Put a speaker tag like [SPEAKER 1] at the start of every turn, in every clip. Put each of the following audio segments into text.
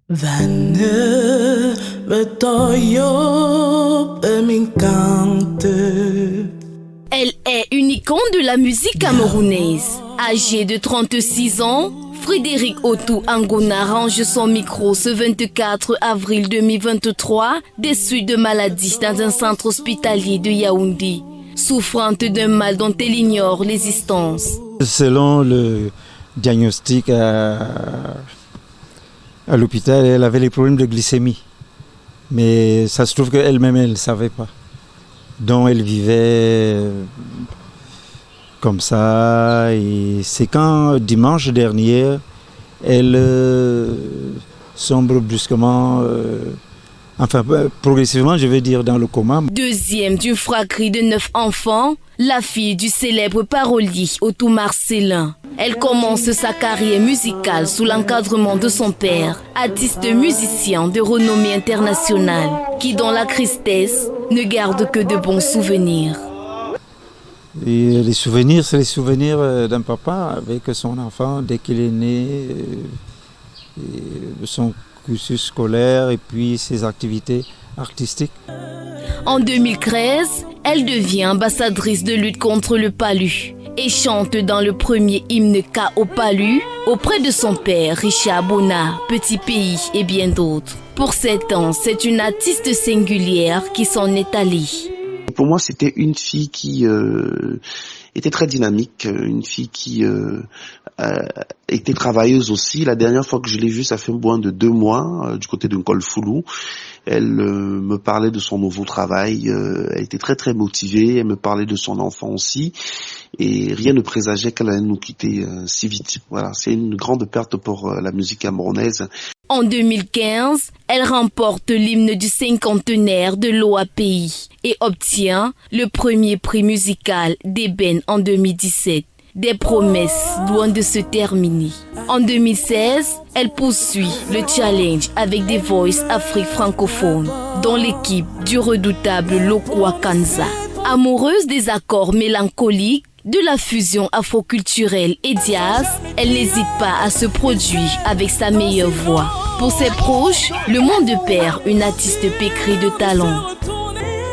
[SPEAKER 1] Vanne Betoyo m'encante.
[SPEAKER 2] Elle est une icône de la musique camerounaise. Âgée de 36 ans, Frédéric Otou Angona range son micro ce 24 avril 2023 des suites de maladie dans un centre hospitalier de Yaoundé, souffrante d'un mal dont elle ignore l'existence.
[SPEAKER 3] Selon le diagnostic à l'hôpital, elle avait les problèmes de glycémie. Mais ça se trouve qu'elle-même, elle ne savait pas. Donc elle vivait comme ça. Et c'est quand, dimanche dernier, elle sombre brusquement, progressivement, je vais dire, dans le coma.
[SPEAKER 2] Deuxième d'une fratrie de 9 enfants, la fille du célèbre parolier Otou Marcellin. Elle commence sa carrière musicale sous l'encadrement de son père, artiste musicien de renommée internationale, qui dans la tristesse ne garde que de bons souvenirs.
[SPEAKER 3] Et les souvenirs, c'est les souvenirs d'un papa avec son enfant dès qu'il est né, de son cursus scolaire et puis ses activités artistiques.
[SPEAKER 2] En 2013, elle devient ambassadrice de lutte contre le palu et chante dans le premier hymne K au palu auprès de son père Richard Bonnat, Petit Pays et bien d'autres. Pour 7 ans, c'est une artiste singulière qui s'en est allée.
[SPEAKER 4] Pour moi, c'était une fille qui était très dynamique, une fille qui était travailleuse aussi. La dernière fois que je l'ai vue, ça fait moins de 2 mois, du côté de Nkolfoulou. Elle me parlait de son nouveau travail. Elle était très très motivée. Elle me parlait de son enfant aussi. Et rien ne présageait qu'elle allait nous quitter si vite. Voilà, c'est une grande perte pour la musique camerounaise.
[SPEAKER 2] En 2015, elle remporte l'hymne du cinquantenaire de l'OAPI et obtient le premier prix musical d'Ébène en 2017. Des promesses loin de se terminer. En 2016, elle poursuit le challenge avec The Voice Afrique francophone, dont l'équipe du redoutable Lokwa Kanza. Amoureuse des accords mélancoliques, de la fusion afroculturelle et jazz, elle n'hésite pas à se produire avec sa meilleure voix. Pour ses proches, le monde perd une artiste pétrie de talent.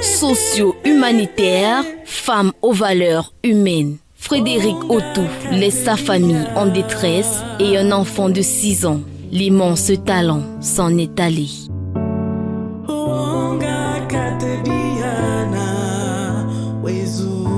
[SPEAKER 2] Socio-humanitaire, femme aux valeurs humaines. Frédéric Otou laisse sa famille en détresse et un enfant de 6 ans. L'immense talent s'en est allé.